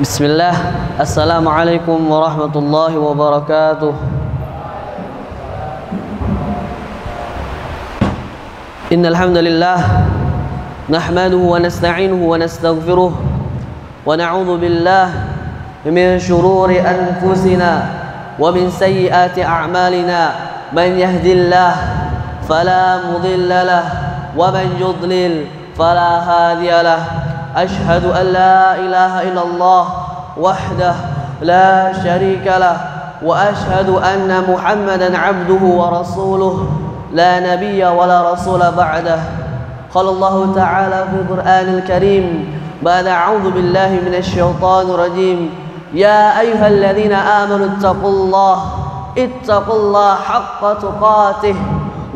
Bismillah. Assalamualaikum warahmatullahi wabarakatuh. Innal hamdalillah nahmaduhu wa nasta'inuhu wa nastaghfiruh wa na'udzu billahi min shururi anfusina wa min sayyiati a'malina. Man yahdihillahu fala mudilla lahu wa man yudlil fala hadiya lahu. أشهد أن لا إله إلا الله وحده لا شريك له وأشهد أن محمدا عبده ورسوله لا نبي ولا رسول بعده. قال الله تعالى في القرآن الكريم بعد أعوذ بالله من الشيطان الرجيم يا أيها الذين آمنوا اتقوا الله حق تقاته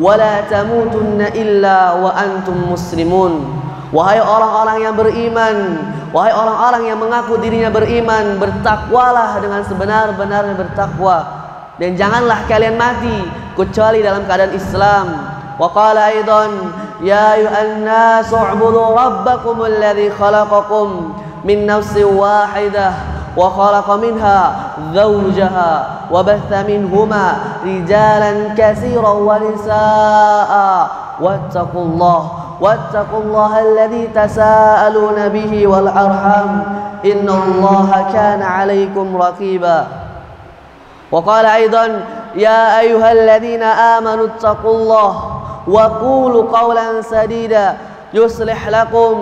ولا تموتن إلا وأنتم مسلمون. Wahai orang-orang yang beriman, wahai orang-orang yang mengaku dirinya beriman, bertakwalah dengan sebenar-benarnya bertakwa, dan janganlah kalian mati kecuali dalam keadaan Islam. Wa qala aidan ya ayyuhan nas u'budu rabbakum alladhi khalaqakum min nafsin wahidah wa khalaqa minha zawjaha wa batha minhuma rijalan katsiran wa nisaa'a واتقوا الله الذي تساءلون به والأرحام إن الله كان عليكم رقيبا. وقال أيضا يا أيها الذين آمنوا اتقوا الله وقولوا قولا سديدا يصلح لكم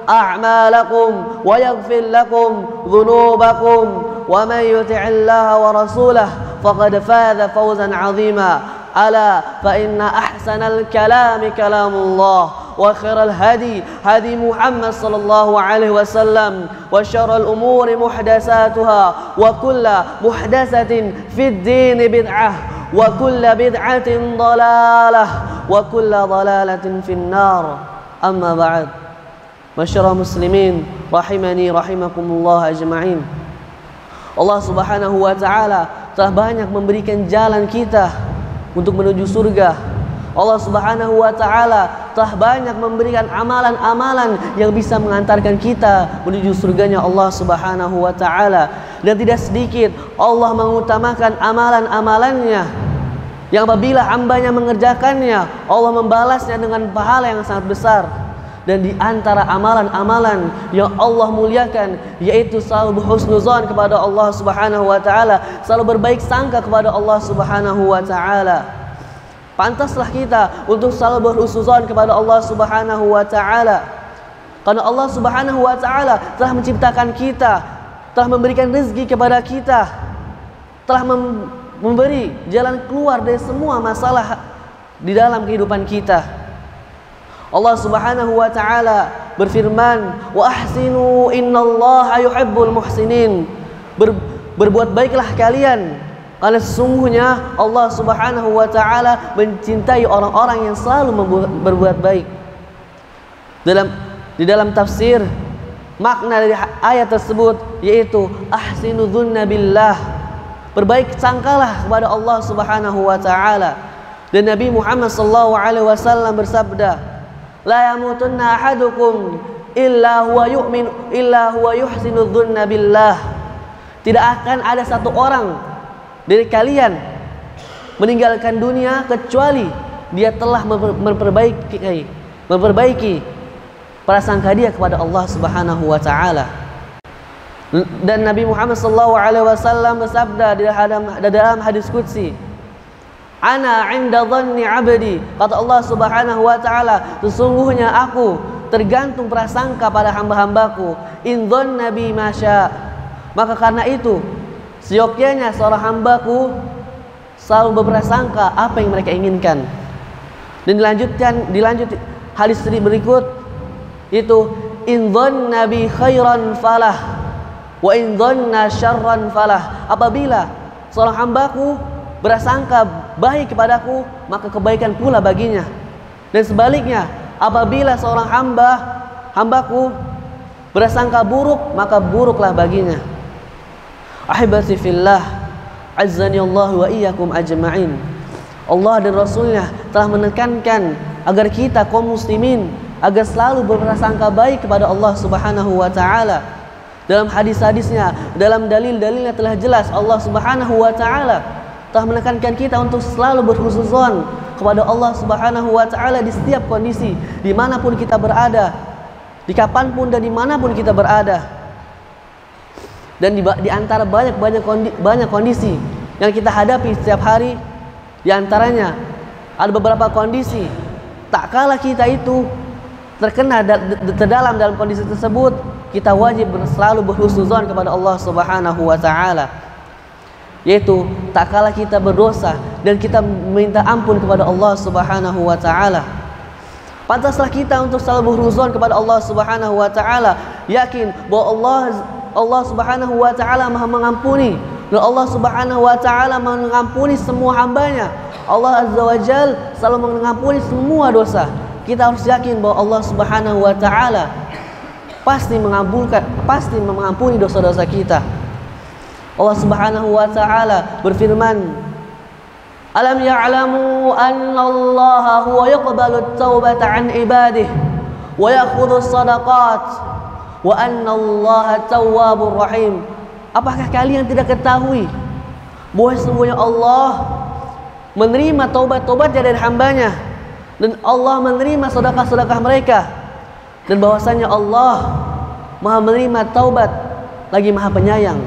أعمالكم ويغفر لكم ذنوبكم ومن يطع الله ورسوله فقد فاز فوزا عظيما. ألا فإن أحسن الكلام كلام الله وخير الهدي هدي محمد صلى الله عليه وسلم وشر الأمور محدثاتها وكل محدثة في الدين بدعة وكل بدعة ضلالة وكل ضلالة في النار. أما بعد معاشر المسلمين rahimani rahimakumullah ajma'in. Allah Subhanahu wa taala telah banyak memberikan jalan kita untuk menuju surga. Allah Subhanahu wa taala telah banyak memberikan amalan-amalan yang bisa mengantarkan kita menuju surganya Allah Subhanahu wa taala. Dan tidak sedikit Allah mengutamakan amalan-amalannya yang apabila hambanya mengerjakannya, Allah membalasnya dengan pahala yang sangat besar. Dan di antara amalan-amalan yang Allah muliakan yaitu selalu berhusnuzan kepada Allah Subhanahu wa taala, selalu berbaik sangka kepada Allah Subhanahu wa taala. Pantaslah kita untuk selalu berhusnuzan kepada Allah Subhanahu wa taala. Karena Allah Subhanahu wa taala telah menciptakan kita, telah memberikan rezeki kepada kita, telah memberi jalan keluar dari semua masalah di dalam kehidupan kita. Allah Subhanahu wa taala berfirman, "Wa ahsinu innallaha yuhibbul muhsinin." Berbuat baiklah kalian, karena sesungguhnya Allah Subhanahu wa taala mencintai orang-orang yang selalu berbuat baik. Di dalam tafsir makna dari ayat tersebut yaitu ahsinu dzunna billah. Berbaik sangkalah kepada Allah Subhanahu wa taala. Dan Nabi Muhammad sallallahu alaihi wasallam bersabda, la yamutunna ahadukum illa huwa yuhsinu dzunna billah. Tidak akan ada satu orang dari kalian meninggalkan dunia kecuali dia telah memperbaiki prasangka dia kepada Allah Subhanahu wa taala. Dan Nabi Muhammad sallallahu alaihi wasallam bersabda di dalam hadis qudsi, Ana 'inda dhanni 'abdi, kata Allah Subhanahu wa taala, sesungguhnya aku tergantung prasangka pada hamba-hambaku. In dhanna bi masya. Maka karena itu seyogyanya seorang hambaku selalu berprasangka apa yang mereka inginkan. Dan dilanjut hadis berikut itu in dhanna bi khairan falah wa in dhanna syarran falah. Apabila seorang hambaku berasangka baik kepadaku, maka kebaikan pula baginya. Dan sebaliknya, apabila seorang hambaku berasangka buruk, maka buruklah baginya. Ahibati fillah, azzani Allah wa iyyakum ajma'in. Allah dan Rasulnya telah menekankan agar kita kaum muslimin agar selalu berprasangka baik kepada Allah Subhanahu wa taala. dalam hadis-hadisnya, dalam dalil-dalilnya telah jelas Allah Subhanahu wa taala telah menekankan kita untuk selalu berhusnuzon kepada Allah Subhanahu wa taala di setiap kondisi, dimanapun kita berada, di kapanpun dan dimanapun kita berada. Dan di antara banyak kondisi yang kita hadapi setiap hari, di antaranya ada beberapa kondisi tak kalah kita itu terkena terdalam dalam kondisi tersebut, kita wajib selalu berhusnuzon kepada Allah Subhanahu wa taala. Yaitu tak kalah kita berdosa dan kita meminta ampun kepada Allah Subhanahu wa taala. Pantaslah kita untuk selalu berhusnuzon kepada Allah Subhanahu wa taala, yakin bahwa Allah Subhanahu wa taala Maha mengampuni, dan Allah Subhanahu wa taala mengampuni semua hambanya. Allah Azza wa Jalla selalu mengampuni semua dosa. Kita harus yakin bahwa Allah Subhanahu wa taala pasti mengampuni dosa-dosa kita. Allah Subhanahu wa taala berfirman, "Alam ya'lamu anna Allah huwa yaqbalu at-taubata 'an ibadihi wa ya'khudhu as-sadaqat wa anna Allah tawwabur rahim." Apakah kalian tidak ketahui bahwa sesungguhnya Allah menerima taubat-taubatnya dari hambanya, dan Allah menerima sedekah-sedekah mereka, dan bahwasanya Allah Maha menerima taubat lagi Maha penyayang.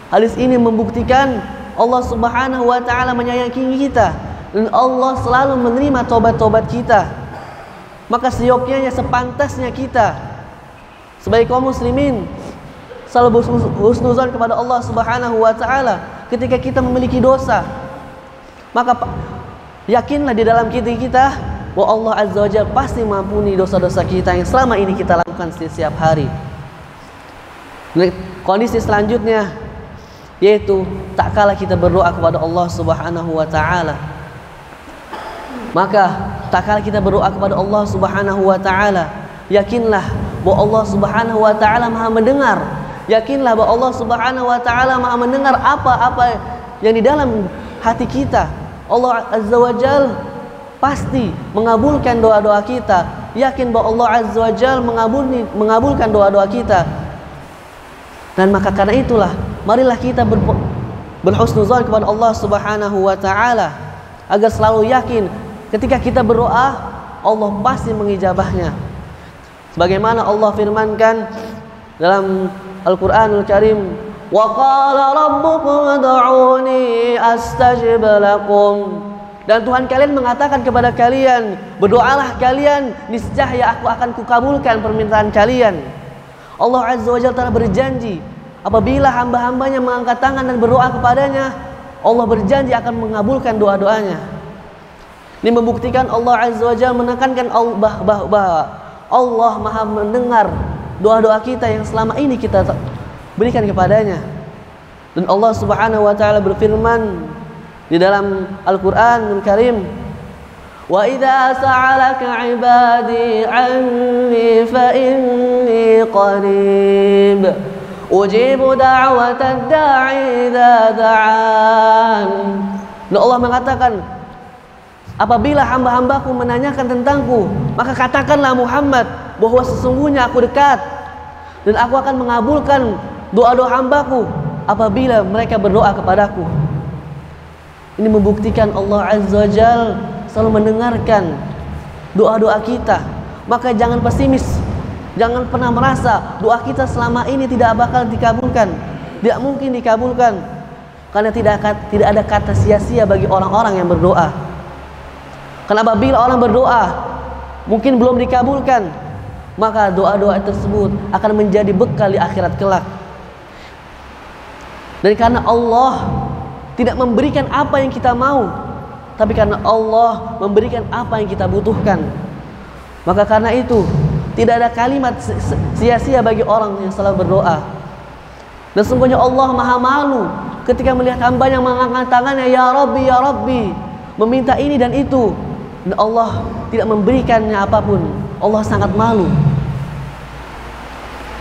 Hadis ini membuktikan Allah Subhanahu wa taala menyayangi kita, dan Allah selalu menerima taubat-taubat kita. Maka seyogyanya, sepantasnya kita sebagai kaum muslimin selalu berhusnuzon kepada Allah Subhanahu wa taala ketika kita memiliki dosa. Maka yakinlah di dalam kita bahwa Allah Azza wa Jalla pasti mengampuni dosa-dosa kita yang selama ini kita lakukan setiap hari. Kondisi selanjutnya yaitu tak kalah kita berdoa kepada Allah Subhanahu wa taala. Maka tak kalah kita berdoa kepada Allah Subhanahu wa taala, yakinlah bahwa Allah Subhanahu wa taala Maha mendengar. Yakinlah bahwa Allah Subhanahu wa taala Maha mendengar apa-apa yang di dalam hati kita. Allah Azza wa Jalla pasti mengabulkan doa-doa kita. Yakin bahwa Allah Azza wa Jalla mengabulkan doa-doa kita. Dan maka karena itulah, marilah kita berhusnuzon kepada Allah Subhanahu wa taala agar selalu yakin ketika kita berdoa Allah pasti mengijabahnya. Sebagaimana Allah firmankan dalam Al-Qur'anul Karim, "Wa qala rabbukum ud'uni astajib lakum." Dan Tuhan kalian mengatakan kepada kalian, berdoalah kalian, niscaya aku akan kukabulkan permintaan kalian. Allah Azza wa Jalla telah berjanji, apabila hamba-hambanya mengangkat tangan dan berdoa kepadanya, Allah berjanji akan mengabulkan doa-doanya. Ini membuktikan Allah Azza wa Jalla menekankan bahwa Allah Maha mendengar doa-doa kita yang selama ini kita berikan kepadanya. Dan Allah Subhanahu wa taala berfirman di dalam Al-Qur'anul Karim, "Wa idza sa'alaka 'ibadi 'anni fa inni qarib ujibu da'watad da'i idza da'an." Dan Allah mengatakan, apabila hamba-hambaku menanyakan tentangku, maka katakanlah Muhammad bahwa sesungguhnya aku dekat dan aku akan mengabulkan doa-doa hambaku apabila mereka berdoa kepadaku. Ini membuktikan Allah Azza wa Jalla selalu mendengarkan doa-doa kita. Maka jangan pesimis, jangan pernah merasa doa kita selama ini tidak bakal dikabulkan, tidak mungkin dikabulkan, karena tidak ada kata sia-sia bagi orang-orang yang berdoa. Karena apabila orang berdoa mungkin belum dikabulkan, maka doa-doa tersebut akan menjadi bekal di akhirat kelak. Dan karena Allah tidak memberikan apa yang kita mau, tapi karena Allah memberikan apa yang kita butuhkan, maka karena itu tidak ada kalimat sia-sia bagi orang yang selalu berdoa. Dan sungguhnya Allah Maha malu ketika melihat hamba yang mengangkat tangannya, "Ya Rabbi, Ya Rabbi," meminta ini dan itu, dan Allah tidak memberikannya apapun. Allah sangat malu.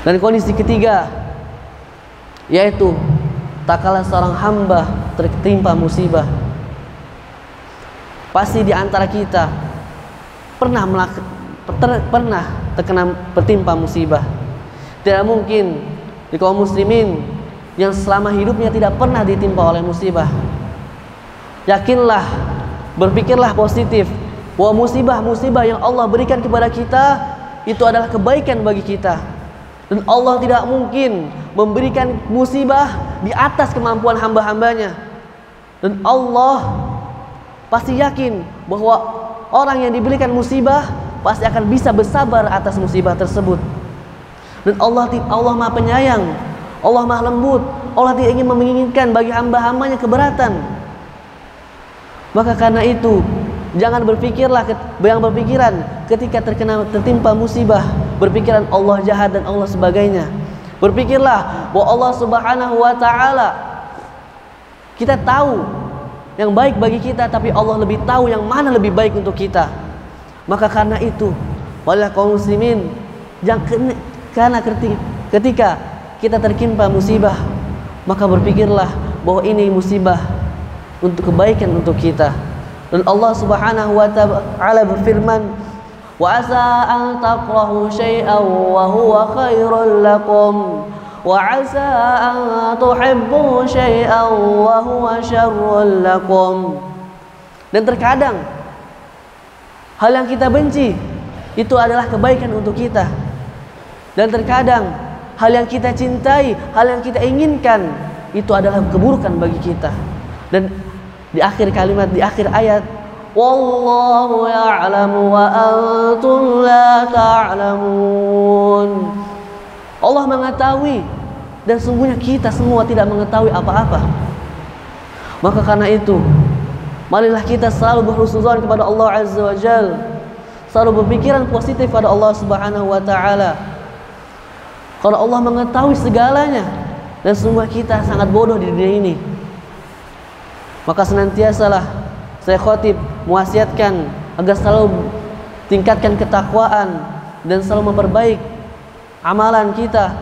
Dan kondisi ketiga yaitu tak kalah seorang hamba tertimpa musibah, pasti di antara kita pernah tertimpa musibah. Tidak mungkin di kaum muslimin yang selama hidupnya tidak pernah ditimpa oleh musibah. Yakinlah, berpikirlah positif bahwa musibah-musibah yang Allah berikan kepada kita itu adalah kebaikan bagi kita. Dan Allah tidak mungkin memberikan musibah di atas kemampuan hamba-hambanya. Dan Allah pasti yakin bahwa orang yang diberikan musibah pasti akan bisa bersabar atas musibah tersebut. Dan Allah Maha Penyayang, Allah Maha Lembut. Allah tidak ingin menginginkan bagi hamba-hambanya keberatan. Maka karena itu, jangan berpikiran ketika tertimpa musibah, berpikiran Allah jahat dan Allah sebagainya. Berpikirlah bahwa Allah Subhanahu wa taala, kita tahu yang baik bagi kita, tapi Allah lebih tahu yang mana lebih baik untuk kita. Maka karena itu, marilah kaum muslimin, karena ketika kita tertimpa musibah, maka berpikirlah bahwa ini musibah untuk kebaikan untuk kita. Dan Allah Subhanahu wa taala berfirman, "Wa asa an takrahu syai'an wa huwa khairul lakum, wa asa an tuhibbu syai'an wa huwa syarrul lakum." Dan terkadang hal yang kita benci itu adalah kebaikan untuk kita. Dan terkadang hal yang kita cintai, hal yang kita inginkan itu adalah keburukan bagi kita. Dan di akhir kalimat, di akhir ayat, wallahu ya'lamu wa antum la ta'lamun. Allah mengetahui dan sungguhnya kita semua tidak mengetahui apa-apa. Maka karena itu, marilah kita selalu berhusnuzan kepada Allah Azza wa Jalla, selalu berpikiran positif pada Allah Subhanahu wa taala. Karena Allah mengetahui segalanya dan semua kita sangat bodoh di dunia ini. Maka senantiasalah saya khotib mewasiatkan agar selalu tingkatkan ketakwaan dan selalu memperbaik amalan kita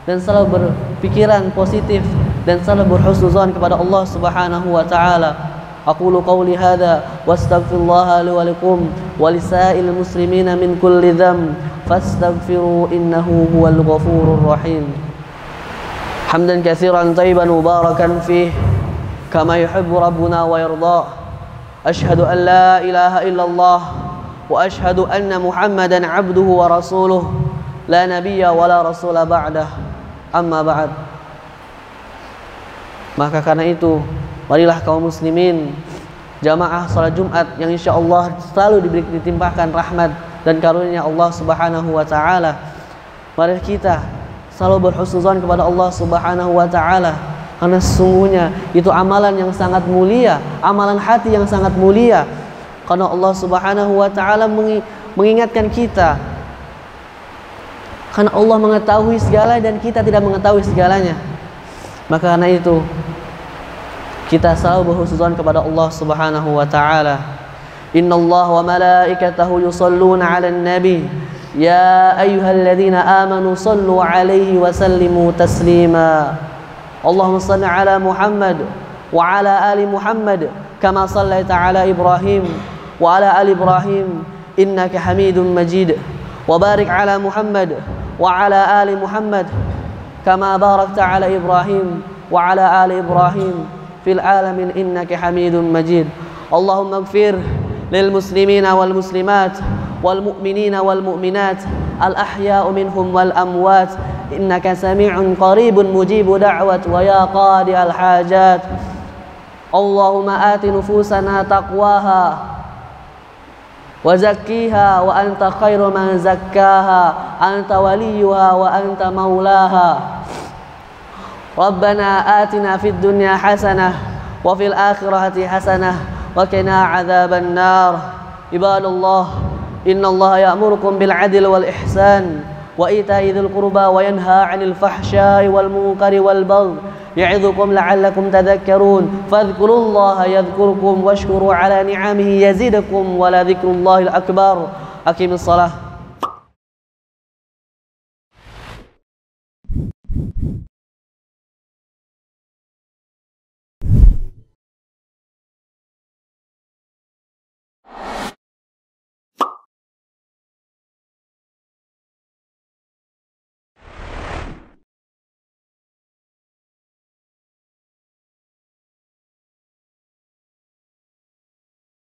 dan selalu berpikiran positif dan selalu berhusnuzan kepada Allah Subhanahu wa taala. Aqulu qawli hadza wastaghfirullaha li wa lakum wa lisa'il muslimina min kulli dzamb fastaghfiru innahu huwal ghafurur rahim. Hamdan katsiran thayyiban mubarakan fihi kama yuhibbu rabbuna wa yarda. Asyhadu an la ilaha illallah wa asyhadu anna Muhammadan abduhu wa rasuluh la nabiyya wa la rasula ba'dah. Amma ba'd. Maka karena itu, marilah kaum muslimin jamaah salat Jumat yang insyaallah selalu ditimpakan rahmat dan karunia Allah Subhanahu wa taala. Mari kita selalu berhusnuzan kepada Allah Subhanahu wa taala. Karena sesungguhnya itu amalan yang sangat mulia, amalan hati yang sangat mulia. Karena Allah Subhanahu wa taala mengingatkan kita. Karena Allah mengetahui segala dan kita tidak mengetahui segalanya. Maka karena itu kita selalu berhusnuzan kepada Allah Subhanahu wa taala. Innallaha wa malaikatahu yusholluna 'alan nabi. Ya ayyuhalladzina amanu shallu 'alaihi wa sallimu taslima. Allahumma salli ala Muhammad wa ala ali Muhammad kama sallaita ala Ibrahim wa ala ali Ibrahim innaka Hamidum Majid. Wa barik ala Muhammad wa ala ali Muhammad kama barakta ala Ibrahim wa ala ali Ibrahim fil alamin innaka Hamidum Majid. Allahumma ighfir lil muslimina wal muslimat wal mu'minina wal mu'minat al ahya'u minhum wal amwat innaka sami'un qaribun mujibu da'wat wa ya qadi al hajat. Allahumma ati nufusana taqwaha wa zakkiha wa anta khairu man zakkaha anta waliyuha wa anta maulaha. Rabbana atina fid dunya hasanah wa fil akhirati hasanah wa qina adzaban nar. Ibadallah, innallaha ya'murukum bil 'adli wal ihsan wa ita'i dzil qurba wa yanha 'anil fahsya'i wal munkari wal baghi ya'idukum la'allakum tadhakkarun. Fadhkurullaha yadhkurkum washkuru 'ala ni'amihi yazidukum wa la dzikrullahil akbar. Aqimis shalah.